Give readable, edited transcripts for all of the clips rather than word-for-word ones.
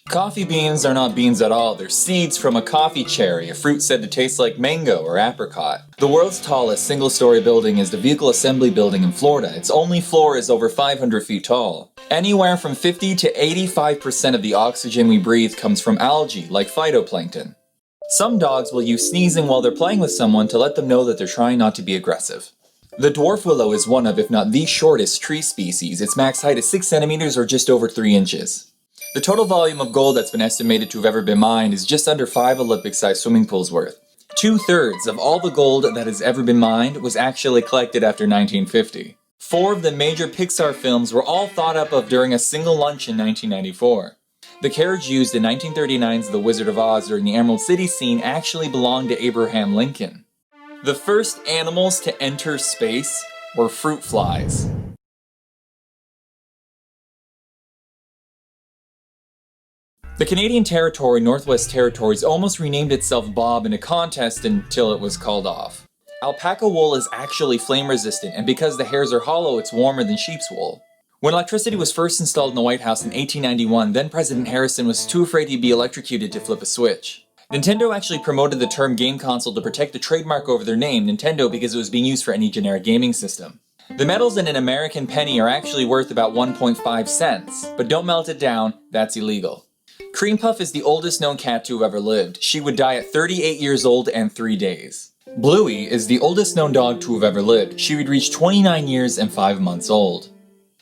Coffee beans are not beans at all, they're seeds from a coffee cherry, a fruit said to taste like mango or apricot. The world's tallest single-story building is the Vehicle Assembly Building in Florida. Its only floor is over 500 feet tall. Anywhere from 50 to 85% of the oxygen we breathe comes from algae, like phytoplankton. Some dogs will use sneezing while they're playing with someone to let them know that they're trying not to be aggressive. The dwarf willow is one of, if not the shortest tree species. Its max height is 6 centimeters or just over 3 inches. The total volume of gold that's been estimated to have ever been mined is just under 5 Olympic-sized swimming pools worth. 2/3 of all the gold that has ever been mined was actually collected after 1950. 4 of the major Pixar films were all thought up of during a single lunch in 1994. The carriage used in 1939's The Wizard of Oz during the Emerald City scene actually belonged to Abraham Lincoln. The first animals to enter space were fruit flies. The Canadian territory, Northwest Territories, almost renamed itself Bob in a contest until it was called off. Alpaca wool is actually flame resistant, and because the hairs are hollow, it's warmer than sheep's wool. When electricity was first installed in the White House in 1891, then President Harrison was too afraid he'd be electrocuted to flip a switch. Nintendo actually promoted the term game console to protect the trademark over their name, Nintendo, because it was being used for any generic gaming system. The metals in an American penny are actually worth about 1.5 cents, but don't melt it down, that's illegal. Cream Puff is the oldest known cat to have ever lived. She would die at 38 years old and 3 days. Bluey is the oldest known dog to have ever lived. She would reach 29 years and 5 months old.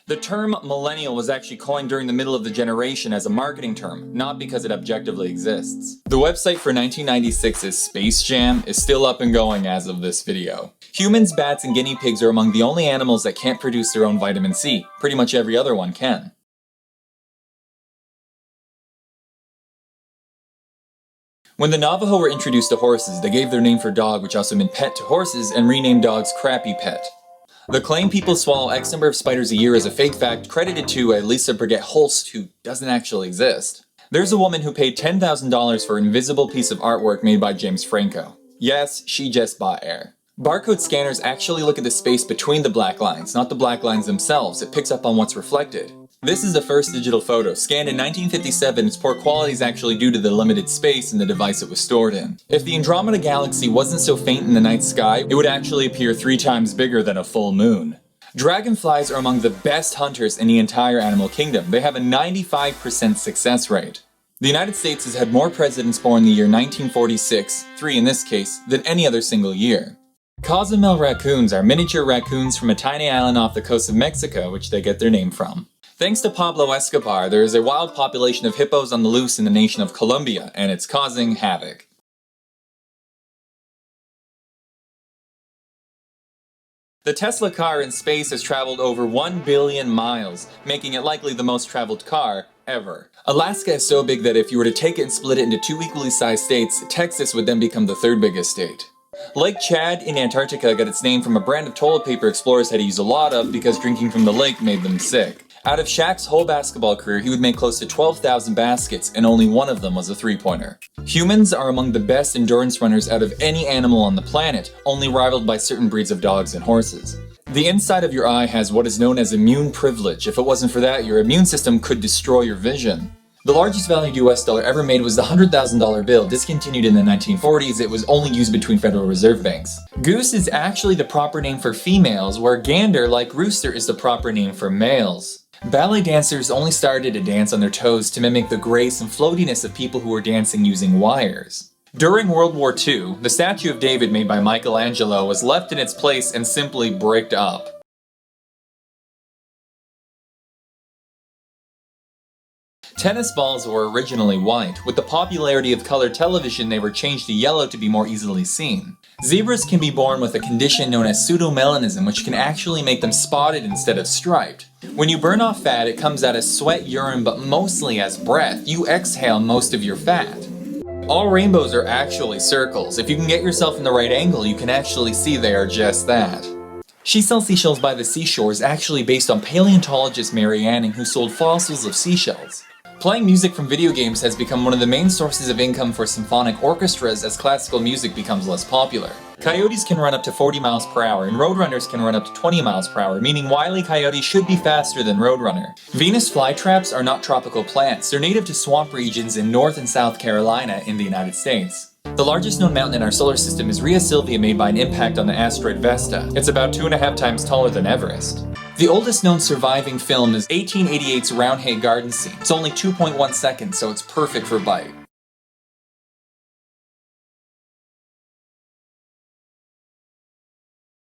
The term millennial was actually coined during the middle of the generation as a marketing term, not because it objectively exists. The website for 1996's Space Jam is still up and going as of this video. Humans, bats, and guinea pigs are among the only animals that can't produce their own vitamin C. Pretty much every other one can. When the Navajo were introduced to horses, they gave their name for dog, which also meant pet, to horses and renamed dogs Crappy Pet. The claim people swallow X number of spiders a year is a fake fact credited to a Lisa Brigette Holst, who doesn't actually exist. There's a woman who paid $10,000 for an invisible piece of artwork made by James Franco. Yes, she just bought air. Barcode scanners actually look at the space between the black lines, not the black lines themselves. It picks up on what's reflected. This is the first digital photo. Scanned in 1957, its poor quality is actually due to the limited space in the device it was stored in. If the Andromeda Galaxy wasn't so faint in the night sky, it would actually appear 3 times bigger than a full moon. Dragonflies are among the best hunters in the entire animal kingdom. They have a 95% success rate. The United States has had more presidents born in the year 1946, 3 in this case, than any other single year. Cozumel raccoons are miniature raccoons from a tiny island off the coast of Mexico, which they get their name from. Thanks to Pablo Escobar, there is a wild population of hippos on the loose in the nation of Colombia, and it's causing havoc. The Tesla car in space has traveled over 1 billion miles, making it likely the most traveled car ever. Alaska is so big that if you were to take it and split it into 2 equally sized states, Texas would then become the 3rd biggest state. Lake Chad in Antarctica got its name from a brand of toilet paper explorers had to use a lot of because drinking from the lake made them sick. Out of Shaq's whole basketball career, he would make close to 12,000 baskets, and only one of them was a three-pointer. Humans are among the best endurance runners out of any animal on the planet, only rivaled by certain breeds of dogs and horses. The inside of your eye has what is known as immune privilege. If it wasn't for that, your immune system could destroy your vision. The largest valued US dollar ever made was the $100,000 bill. Discontinued in the 1940s, it was only used between Federal Reserve banks. Goose is actually the proper name for females, where gander, like rooster, is the proper name for males. Ballet dancers only started to dance on their toes to mimic the grace and floatiness of people who were dancing using wires. During World War II, the statue of David made by Michelangelo was left in its place and simply bricked up. Tennis balls were originally white. With the popularity of color television, they were changed to yellow to be more easily seen. Zebras can be born with a condition known as pseudomelanism, which can actually make them spotted instead of striped. When you burn off fat, it comes out as sweat, urine, but mostly as breath. You exhale most of your fat. All rainbows are actually circles. If you can get yourself in the right angle, you can actually see they are just that. She Sells Seashells by the Seashore is actually based on paleontologist Mary Anning, who sold fossils of seashells. Playing music from video games has become one of the main sources of income for symphonic orchestras as classical music becomes less popular. Coyotes can run up to 40 miles per hour, and roadrunners can run up to 20 miles per hour, meaning Wile E. Coyote should be faster than Roadrunner. Venus flytraps are not tropical plants. They're native to swamp regions in North and South Carolina in the United States. The largest known mountain in our solar system is Rhea Silvia, made by an impact on the asteroid Vesta. It's about 2.5 times taller than Everest. The oldest known surviving film is 1888's Roundhay Garden Scene. It's only 2.1 seconds, so it's perfect for Byte.